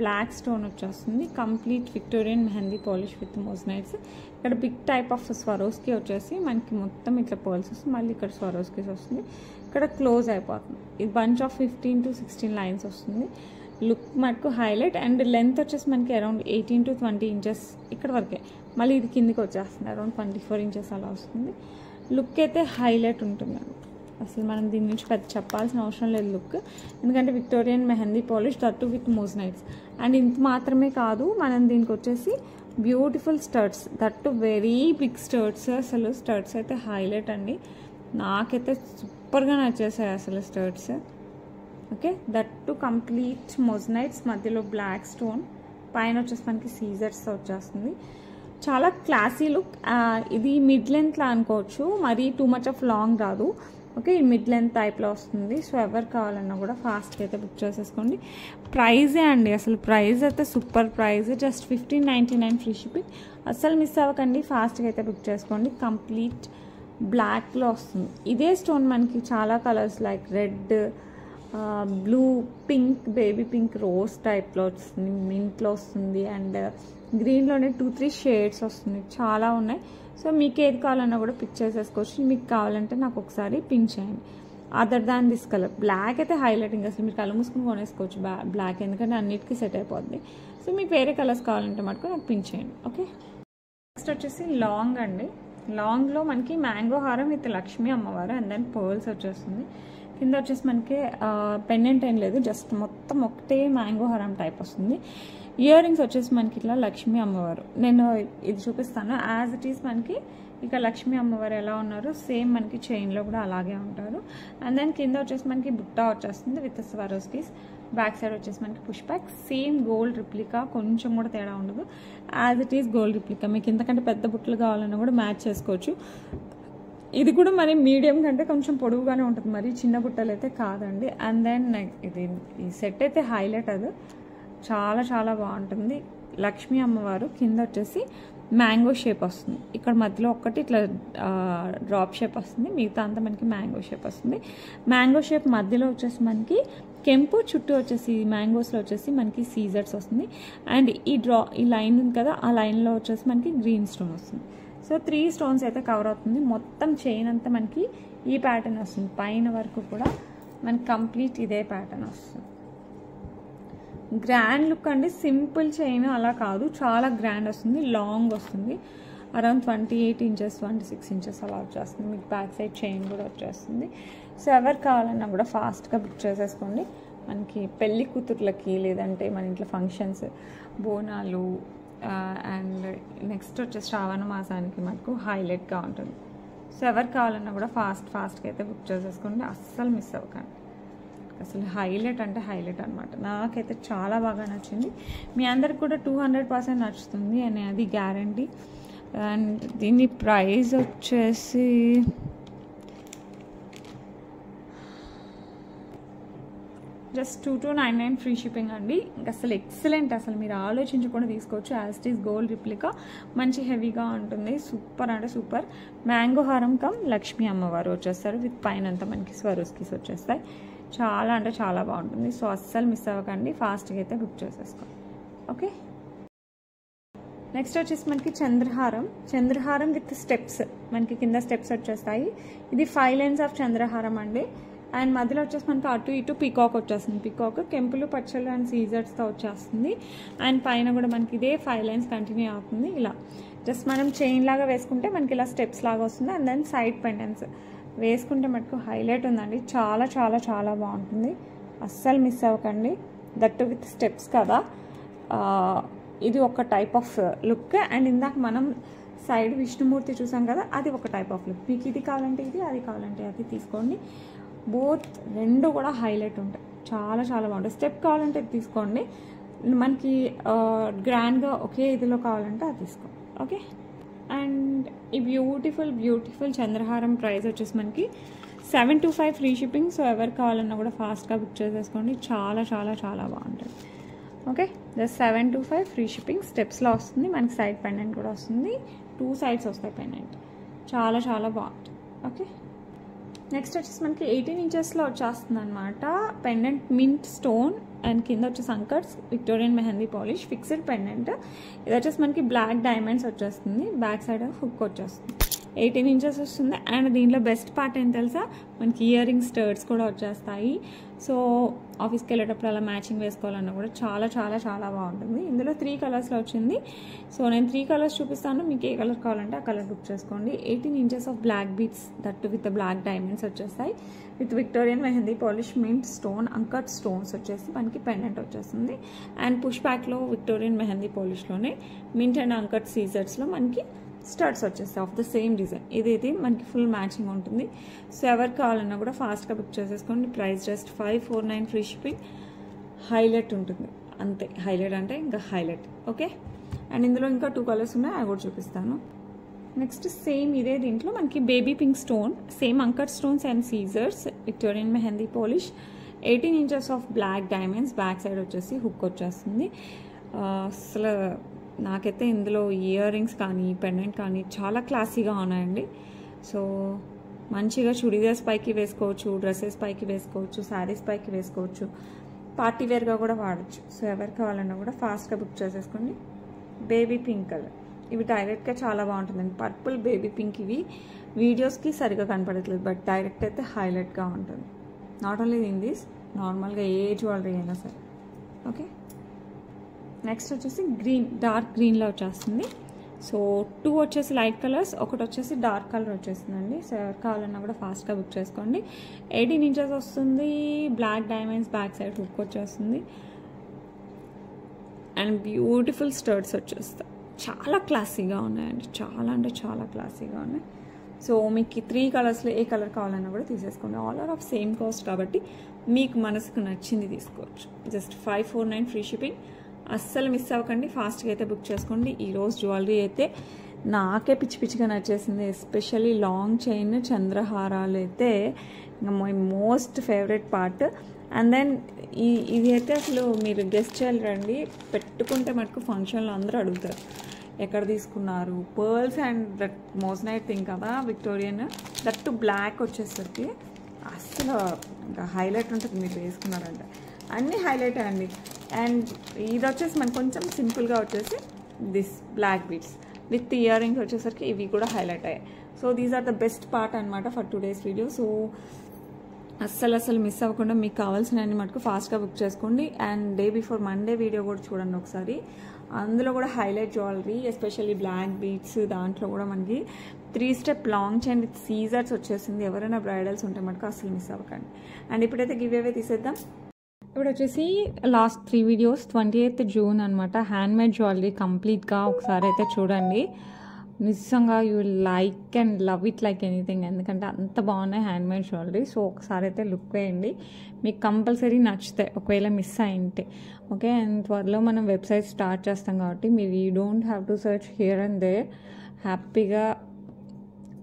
బ్లాక్ స్టోన్ వచ్చేస్తుంది. Complete Victorian mehndi polish with మోజనైట్స్. ఇక్కడ బిగ్ టైప్ ఆఫ్ స్వరోస్కి వచ్చేసి మనకి మొత్తం ఇట్లా పర్ల్స్ వస్తుంది. మళ్ళీ ఇక్కడ స్వరోస్కి వస్తుంది. ఇక్కడ క్లోజ్ అయిపోతుంది. ఇది బంచ్ ఆఫ్ 15 to 16 లైన్స్ వస్తుంది. లుక్ మనకు హైలైట్. అండ్ లెంత్ వచ్చేసి మనకి అరౌండ్ 18 to 20 ఇంచెస్ ఇక్కడ వరకే. మళ్ళీ ఇది కిందికి వచ్చేస్తుంది, అరౌండ్ 24 ఇంచెస్ అలా వస్తుంది. లుక్ అయితే హైలైట్ ఉంటుందండి. అసలు మనం దీని నుంచి పెద్ద చెప్పాల్సిన అవసరం లేదు లుక్, ఎందుకంటే Victorian mehndi polish that with moissanites. And ఇంత మాత్రమే కాదు, మనం దీనికి వచ్చేసి beautiful studs, that very big studs. అసలు స్టర్ట్స్ అయితే హైలైట్ అండి, నాకైతే సూపర్గా నచ్చేసాయి అసలు studs. Okay, that complete moissanites, మధ్యలో బ్లాక్ స్టోన్, పైన వచ్చేసి మనకి సీజర్స్ వచ్చేస్తుంది. చాలా క్లాసీ లుక్. ఇది మిడ్ లెంత్లా అనుకోవచ్చు, మరీ టూ మచ్ ఆఫ్ లాంగ్ రాదు. ఓకే, ఈ మిడ్ లెంత్ టైప్లో వస్తుంది. సో ఎవరు కావాలన్నా కూడా ఫాస్ట్గా అయితే బుక్ చేసేసుకోండి. ప్రైజే అండి, అసలు ప్రైస్ అయితే super prize, just $15.99 free shipping. అస్సలు మిస్ అవ్వకండి, ఫాస్ట్గా అయితే బుక్ చేసుకోండి. కంప్లీట్ బ్లాక్లో వస్తుంది. ఇదే స్టోన్ మనకి చాలా colours like red, blue, pink, baby pink, rose టైప్లో వస్తుంది, మింట్లో వస్తుంది. అండ్ గ్రీన్లోనే 2-3 షేడ్స్ వస్తుంది, చాలా ఉన్నాయి. సో మీకు ఏది కావాలన్నా కూడా పిక్ చేసేసుకోవచ్చు. మీకు కావాలంటే నాకు ఒకసారి పింక్ చేయండి. Other than this colour black అయితే హైలైటింగ్, అసలు మీరు కళ్ళు మూసుకుని కొనేసుకోవచ్చు బ్లాక్, ఎందుకంటే అన్నిటికీ సెట్ అయిపోద్ది. సో మీకు వేరే కలర్స్ కావాలంటే మటుకు నాకు పింక్ చేయండి. ఓకే, నెక్స్ట్ వచ్చేసి లాంగ్ అండి. లాంగ్లో మనకి మ్యాంగో హారం విత్ లక్ష్మీ అమ్మవారు అండ్ దెన్ పర్ల్స్ వచ్చేస్తుంది. కింద వచ్చేసి మనకి పెండెంట్ ఏం లేదు, జస్ట్ మొత్తం ఒకటే మ్యాంగో హారం టైప్ వస్తుంది. ఇయర్ రింగ్స్ వచ్చేసి మనకి ఇట్లా లక్ష్మీ అమ్మవారు, నేను ఇది చూపిస్తాను యాజ్ ఇట్ ఈస్. మనకి ఇక లక్ష్మీ అమ్మవారు ఎలా ఉన్నారు సేమ్ మనకి చైన్లో కూడా అలాగే ఉంటారు. అండ్ దెన్ కింద వచ్చేసి మనకి బుట్ట వచ్చేస్తుంది విత్ స్వరోస్కీస్. బ్యాక్ సైడ్ వచ్చేసి మనకి push back, same gold replica, కొంచెం కూడా తేడా ఉండదు, as it is gold replica. మీకు ఇంతకంటే పెద్ద బుట్టలు కావాలన్నా కూడా మ్యాచ్ చేసుకోవచ్చు. ఇది కూడా మరి మీడియం కంటే కొంచెం పొడవుగానే ఉంటుంది, మరి చిన్న బుట్టలు అయితే కాదండి. అండ్ దెన్ ఇది ఈ సెట్ అయితే హైలైట్, అది చాలా చాలా బాగుంటుంది. లక్ష్మీ అమ్మవారు కింద వచ్చేసి మ్యాంగో షేప్ వస్తుంది, ఇక్కడ మధ్యలో ఒక్కటి ఇట్లా డ్రాప్ షేప్ వస్తుంది, మిగతా అంతా మనకి మ్యాంగో షేప్ వస్తుంది. మ్యాంగో షేప్ మధ్యలో వచ్చేసి మనకి కెంపు, చుట్టూ వచ్చేసి మ్యాంగోస్లో వచ్చేసి మనకి సీజర్స్ వస్తుంది. అండ్ ఈ లైన్ ఉంది కదా, ఆ లైన్లో వచ్చేసి మనకి గ్రీన్ స్టోన్ వస్తుంది. సో 3 స్టోన్స్ అయితే కవర్ అవుతుంది. మొత్తం చైన్ అంతా మనకి ఈ ప్యాటర్న్ వస్తుంది, పైన వరకు కూడా మనకి కంప్లీట్ ఇదే ప్యాటర్న్ వస్తుంది. గ్రాండ్ లుక్ అండి, సింపుల్ చైన్ అలా కాదు, చాలా గ్రాండ్ వస్తుంది. లాంగ్ వస్తుంది, అరౌండ్ 28 ఇంచెస్ 26 ఇంచెస్ అలా వచ్చేస్తుంది. మీకు బ్యాక్ సైడ్ చైన్ కూడా వచ్చేస్తుంది. సో ఎవరు కావాలన్నా కూడా ఫాస్ట్గా బుక్ చేసేసుకోండి. మనకి పెళ్లి కూతుర్లకి, లేదంటే మన ఇంట్లో ఫంక్షన్స్, బోనాలు, అండ్ నెక్స్ట్ వచ్చే శ్రావణ మాసానికి మనకు హైలైట్గా ఉంటుంది. సో ఎవరు కావాలన్నా కూడా ఫాస్ట్గా అయితే బుక్ చేసేసుకోండి, అస్సలు మిస్ అవ్వకండి. అసలు హైలైట్ అంటే హైలైట్ అనమాట, నాకైతే చాలా బాగా నచ్చింది. మీ అందరికి కూడా 200% నచ్చుతుంది అని అది గ్యారంటీ. అండ్ దీని ప్రైస్ వచ్చేసి జస్ట్ 2299 ఫ్రీ షిప్పింగ్ అండి. ఇంకా అసలు ఎక్సలెంట్, అసలు మీరు ఆలోచించకుండా తీసుకోవచ్చు. As it is gold replica, మంచి హెవీగా ఉంటుంది, సూపర్ అంటే సూపర్. మ్యాంగో హారం కమ్ లక్ష్మీ అమ్మవారు వచ్చేస్తారు విత్ పైన అంతా మనకి స్వరోస్కీస్ వచ్చేస్తాయి. చాలా అంటే చాలా బాగుంటుంది. సో అస్సలు మిస్ అవ్వకండి, ఫాస్ట్గా అయితే బుక్ చేసేసుకోండి. ఓకే, నెక్స్ట్ వచ్చేసి మనకి చంద్రహారం విత్ స్టెప్స్, మనకి కింద స్టెప్స్ వచ్చేస్తాయి. ఇది 5 లైన్స్ ఆఫ్ చంద్రహారం అండి. అండ్ మధ్యలో వచ్చేసి మనకి అటు ఇటు పికాక్ వచ్చేస్తుంది. పికాక్ కెంపులు పచ్చళ్ళు అండ్ సీజర్స్తో వచ్చేస్తుంది. అండ్ పైన కూడా మనకి ఇదే 5 లైన్స్ కంటిన్యూ అవుతుంది. ఇలా జస్ట్ మనం చైన్ లాగా వేసుకుంటే మనకి ఇలా స్టెప్స్ లాగా వస్తుంది. అండ్ దెన్ సైడ్ పెండెంట్స్ వేసుకుంటే మటుకు హైలైట్ ఉందండి. చాలా చాలా చాలా బాగుంటుంది, అస్సలు మిస్ అవ్వకండి. దట్ విత్ స్టెప్స్ కదా. ఇది ఒక టైప్ ఆఫ్ లుక్. అండ్ ఇందాక మనం సైడ్ విష్ణుమూర్తి చూసాం కదా, అది ఒక టైప్ ఆఫ్ లుక్. మీకు ఇది కావాలంటే ఇది, అది కావాలంటే అది తీసుకోండి. బోత్ రెండు కూడా హైలైట్ ఉంటాయి, చాలా చాలా బాగుంటాయి. స్టెప్ కావాలంటే ఇది తీసుకోండి, మనకి గ్రాండ్గా ఒకే ఇదిలో కావాలంటే అది తీసుకోండి. ఓకే. అండ్ ఈ బ్యూటిఫుల్ బ్యూటిఫుల్ చంద్రహారం ప్రైస్ వచ్చేసి మనకి 725 ఫ్రీ షిప్పింగ్. సో ఎవరు కావాలన్నా కూడా ఫాస్ట్గా బుక్ చేసేసుకోండి, చాలా చాలా చాలా బాగుంటుంది. Okay, just 725 free shipping. స్టెప్స్లో వస్తుంది, మనకి సైడ్ పెండెంట్ కూడా వస్తుంది. 2 సైడ్స్ వస్తాయి పెండెంట్, చాలా చాలా బాగుంటుంది. ఓకే, నెక్స్ట్ వచ్చేసి మనకి 18 ఇంచెస్లో వచ్చేస్తుంది అనమాట. పెండెంట్ మింట్ స్టోన్ అండ్ కింద వచ్చేసి uncuts Victorian mehndi polish fixed pendant. ఇది వచ్చేసి మనకి బ్లాక్ డైమండ్స్ వచ్చేస్తుంది, బ్యాక్ సైడ్ హుక్ వచ్చేస్తుంది. 18 ఇంచెస్ వస్తుంది. అండ్ దీంట్లో బెస్ట్ పార్ట్ ఏం తెలుసా, మనకి ఇయర్ రింగ్ స్టర్ట్స్ కూడా వచ్చేస్తాయి. సో ఆఫీస్కి వెళ్ళేటప్పుడు అలా మ్యాచింగ్ వేసుకోవాలన్నా కూడా చాలా చాలా చాలా బాగుంటుంది. ఇందులో 3 కలర్స్లో వచ్చింది. సో నేను 3 కలర్స్ చూపిస్తాను, మీకు ఏ కలర్ కావాలంటే ఆ కలర్ బుక్ చేసుకోండి. 18 inches of black beads, that with black diamonds వచ్చేస్తాయి. With Victorian mehndi polish mint stone uncut stones వచ్చేసి మనకి పెండెంట్ వచ్చేస్తుంది. అండ్ పుష్ బ్యాక్లో విక్టోరియన్ మెహందీ పాలిష్లోనే మింట్ అండ్ అంకట్ సీజర్స్లో మనకి స్టడ్స్ వచ్చేస్తాయి ఆఫ్ ద సేమ్ డిజైన్. ఇది మనకి ఫుల్ మ్యాచింగ్ ఉంటుంది. సో ఎవరికి కావాలన్నా కూడా ఫాస్ట్గా బుక్ చేసేసుకోండి. Price just 549 free shipping. Highlight ఉంటుంది అంతే, హైలైట్ అంటే ఇంకా హైలైట్. ఓకే, అండ్ ఇందులో ఇంకా 2 కలర్స్ ఉన్నాయి, అవి కూడా చూపిస్తాను. నెక్స్ట్ సేమ్ ఇదే దీంట్లో మనకి baby pink stone, same uncut stones and సీజర్స్, Victorian mehndi polish, 18 inches of black diamonds, back side వచ్చేసి హుక్ వచ్చేస్తుంది. అసలు నాకైతే ఇందులో ఇయర్ రింగ్స్ కానీ పెండెంట్ కానీ చాలా క్లాసీగా ఉన్నాయండి. సో మంచిగా చుడీదార్స్ పైకి వేసుకోవచ్చు, డ్రెస్సెస్ పైకి వేసుకోవచ్చు, శారీస్ పైకి వేసుకోవచ్చు, పార్టీ వేర్గా కూడా వాడచ్చు. సో ఎవరికి కావాలన్నా కూడా ఫాస్ట్గా బుక్ చేసేసుకోండి. బేబీ పింక్ కలర్, ఇవి డైరెక్ట్గా చాలా బాగుంటుందండి. పర్పుల్ బేబీ పింక్, ఇవి వీడియోస్కి సరిగా కనపడట్లేదు, బట్ డైరెక్ట్ అయితే హైలైట్గా ఉంటుంది. నాట్ ఓన్లీ ఇన్ దిస్, నార్మల్గా ఏ జ్యువెలరీ అయినా సరే. ఓకే, నెక్స్ట్ వచ్చేసి గ్రీన్, డార్క్ గ్రీన్లో వచ్చేస్తుంది. సో 2 వచ్చేసి లైట్ కలర్స్, ఒకటి వచ్చేసి డార్క్ కలర్ వచ్చేస్తుందండి. సో ఎవరు కావాలన్నా కూడా ఫాస్ట్గా బుక్ చేసుకోండి. 18 ఇంచెస్ వస్తుంది, black diamonds, back side hook వచ్చేస్తుంది. అండ్ బ్యూటిఫుల్ స్టర్ట్స్ వచ్చేస్తాయి, చాలా క్లాసీగా ఉన్నాయండి, చాలా అంటే చాలా క్లాసీగా ఉన్నాయి. సో మీకు 3 కలర్స్లో ఏ కలర్ కావాలన్నా కూడా తీసేసుకోండి. All are of same cost కాబట్టి మీకు మనసుకు నచ్చింది తీసుకోవచ్చు. Just 549 free shipping. అస్సలు మిస్ అవ్వకండి, ఫాస్ట్గా అయితే బుక్ చేసుకోండి. ఈరోజు జ్యువెలరీ అయితే నాకే పిచ్చి పిచ్చిగా నచ్చేసింది. ఎస్పెషల్లీ లాంగ్ చైన్ చంద్రహారాలు అయితే ఇంకా my most favourite part. And then ఇది అయితే అసలు మీరు గెస్ట్ చేయాలండి, పెట్టుకుంటే మటుకు ఫంక్షన్లో అందరూ అడుగుతారు ఎక్కడ తీసుకున్నారు. Pearls and that moissanite thing కదా విక్టోరియన్, దట్ టు బ్లాక్ వచ్చేసరికి అసలు ఇంకా హైలైట్ ఉంటుంది. మీరు వేసుకున్నారంటే అన్నీ హైలైట్ అండి. అండ్ ఇది వచ్చేసి మనకు కొంచెం సింపుల్గా వచ్చేసి this black beads with earrings వచ్చేసరికి ఇవి కూడా హైలైట్ అయ్యాయి. So these are the best part అనమాట ఫర్ టుడేస్ వీడియో. సో అస్సలు మిస్ అవ్వకుండా మీకు కావాల్సినవన్నీ మటుకు ఫాస్ట్గా బుక్ చేసుకోండి. And day before Monday video కూడా చూడండి ఒకసారి, అందులో కూడా highlight jewellery especially black beads, దాంట్లో కూడా మనకి 3 స్టెప్ లాంగ్ చైన్ విత్ సీజర్స్ వచ్చేసింది. ఎవరైనా బ్రైడల్స్ ఉంటే మటుకు అస్సలు మిస్ అవ్వకండి. అండ్ ఇప్పుడైతే గివ్ అవే తీసేద్దాం. ఇప్పుడు వచ్చేసి లాస్ట్ 3 వీడియోస్ 28th జూన్ అనమాట. హ్యాండ్మేడ్ జ్యువెలరీ కంప్లీట్గా ఒకసారి అయితే చూడండి. నిజంగా you like and love it like anything, ఎందుకంటే అంత బాగున్నాయి హ్యాండ్మేడ్ జ్యువెలరీ. సో ఒకసారి అయితే లుక్ వేయండి, మీకు కంపల్సరీ నచ్చుతాయి ఒకవేళ మిస్ అయింటే. ఓకే, అండ్ త్వరలో మనం వెబ్సైట్ స్టార్ట్ చేస్తాం కాబట్టి మీరు you don't have to search here and there, హ్యాపీగా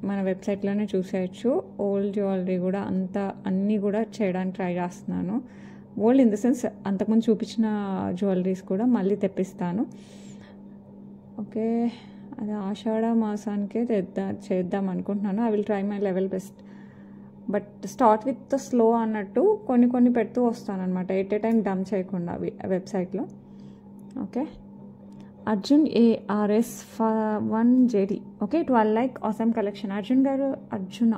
మన వెబ్సైట్లోనే చూసేయచ్చు. ఓల్డ్ జ్యువెలరీ కూడా అన్నీ కూడా చేయడానికి ట్రై చేస్తున్నాను. ఓల్డ్ ఇన్ ద సెన్స్ అంతకుముందు చూపించిన జ్యువెలరీస్ కూడా మళ్ళీ తెప్పిస్తాను. ఓకే, అది ఆషాఢ మాసానికే చేద్దాం అనుకుంటున్నాను. I will try my level best, but start with slow అన్నట్టు కొన్ని పెడుతూ వస్తాను అనమాట, ఎట్ ఏ టైం డంప్ చేయకుండా వెబ్సైట్లో. Okay, Arjun ARS 1JD. Okay, 12 like awesome collection. Arjun గారు, అర్జున్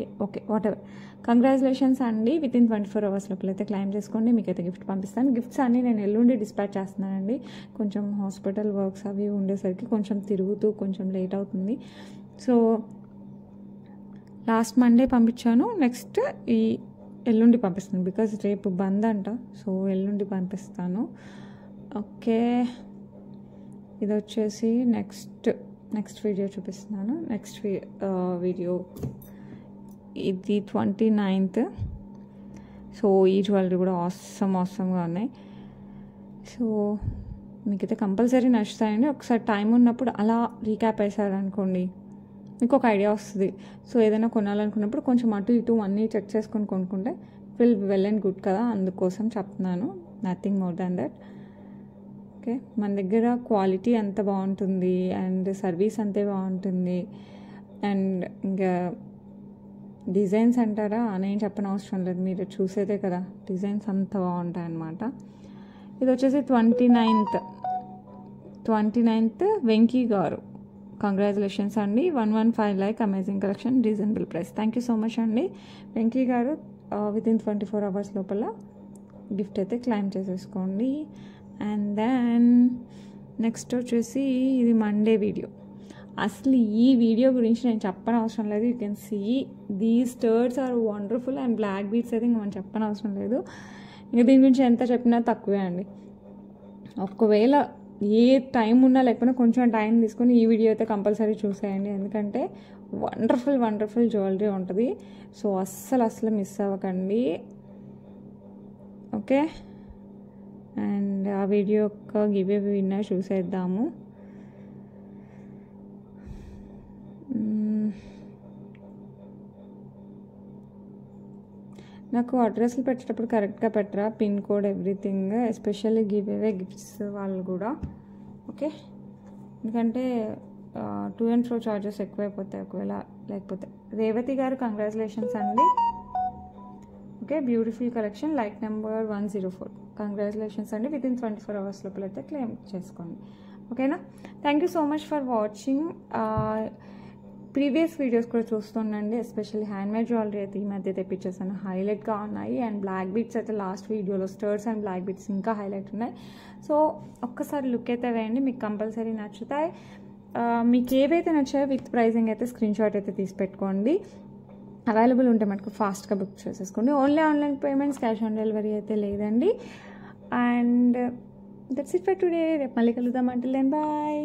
ఏ, ఓకే వాట్ ఎవర్. కంగ్రాచులేషన్స్ అండి. విత్ ఇన్ 24 hours లోపల అయితే క్లైమ్ చేసుకోండి, మీకైతే గిఫ్ట్ పంపిస్తాను. గిఫ్ట్స్ అన్నీ నేను ఎల్లుండి డిస్పాచ్ చేస్తున్నానండి. కొంచెం హాస్పిటల్ వర్క్స్ అవి ఉండేసరికి కొంచెం తిరుగుతూ కొంచెం లేట్ అవుతుంది. సో లాస్ట్ మండే పంపించాను, నెక్స్ట్ ఈ ఎల్లుండి పంపిస్తాను, బికాజ్ రేపు బంద్ అంట. సో ఎల్లుండి పంపిస్తాను. ఓకే, ఇది వచ్చేసి నెక్స్ట్ వీడియో చూపిస్తున్నాను. నెక్స్ట్ వీడియో ఇది 29th. సో ఈ జ్యువెలరీ కూడా ఆసమ్గా ఉన్నాయి. సో మీకైతే కంపల్సరీ నచ్చుతాయండి. ఒకసారి టైం ఉన్నప్పుడు అలా రీక్యాప్ వేసారనుకోండి, మీకు ఒక ఐడియా వస్తుంది. సో ఏదైనా కొనాలనుకున్నప్పుడు కొంచెం అటు ఇటు అన్నీ చెక్ చేసుకొని కొనుక్కుంటే విల్ వెల్ అండ్ గుడ్ కదా, అందుకోసం చెప్తున్నాను. Nothing more than that. Okay, మన దగ్గర క్వాలిటీ అంత బాగుంటుంది అండ్ సర్వీస్ అంతే బాగుంటుంది. అండ్ ఇంకా డిజైన్స్ అంటారా, నేను చెప్పని అవసరం లేదు, మీరు చూసేదే కదా, డిజైన్స్ అంత బాగుంటాయి అన్నమాట. ఇది వచ్చేసి 29th వెంకీ గారు, కంగ్రాచులేషన్స్ అండి. 115 like, amazing collection, reasonable price. Thank you so much అండి వెంకీ గారు. విత్ ఇన్ 24 hours లోపల గిఫ్ట్ అయితే క్లైమ్ చేసేసుకోండి. అండ్ దెన్ నెక్స్ట్ వచ్చేసి ఇది మండే వీడియో. అసలు ఈ వీడియో గురించి నేను చెప్పని అవసరం లేదు. You can see these studs are wonderful and black beads అయితే ఇంకా మనం చెప్పని అవసరం లేదు. ఇంకా దీని గురించి ఎంత చెప్పినా తక్కువే అండి. ఒకవేళ ఏ టైం ఉన్నా లేకపోయినా కొంచెం టైం తీసుకొని ఈ వీడియో అయితే కంపల్సరీ చూసేయండి, ఎందుకంటే వండర్ఫుల్ జ్యువెలరీ ఉంటుంది. సో అస్సలు మిస్ అవ్వకండి. ఓకే, అండ్ ఆ వీడియో యొక్క గివ్ అవే విన్నర్ చూసేద్దాము. నాకు అడ్రస్లు పెట్టేటప్పుడు కరెక్ట్గా పెట్టరా, pin code everything, especially give away gifts వాళ్ళు కూడా. ఓకే, ఎందుకంటే టు అండ్ ఫ్రో చార్జెస్ ఎక్కువైపోతాయి ఒకవేళ లేకపోతే. రేవతి గారు కంగ్రాచులేషన్స్ అండి. Okay, beautiful collection, like number 104. Congratulations అండి. విత్ ఇన్ 24 hours లోపల అయితే క్లెయిమ్ చేసుకోండి. ఓకేనా, thank you so much for watching. Previous videos కూడా చూస్తుండండి, ఎస్పెషల్లీ హ్యాండ్మేడ్ జ్యువెలరీ అయితే ఈ మధ్య తెప్పించేసాను, హైలైట్గా ఉన్నాయి. అండ్ బ్లాక్ బీట్స్ అయితే లాస్ట్ వీడియోలో స్టర్స్ అండ్ బ్లాక్ బీట్స్ ఇంకా హైలైట్ ఉన్నాయి. సో ఒక్కసారి లుక్ అయితే వేయండి, మీకు కంపల్సరీ నచ్చుతాయి. మీకు ఏవైతే నచ్చాయో విత్ ప్రైజింగ్ అయితే స్క్రీన్ షాట్ అయితే తీసి పెట్టుకోండి. అవైలబుల్ ఉంటే మటుకు ఫాస్ట్గా బుక్ చేసేసుకోండి. Only online payments, cash on delivery అయితే లేదండి. And that's it for today. రేపు మళ్ళీ కలుద్దాం. Until then bye.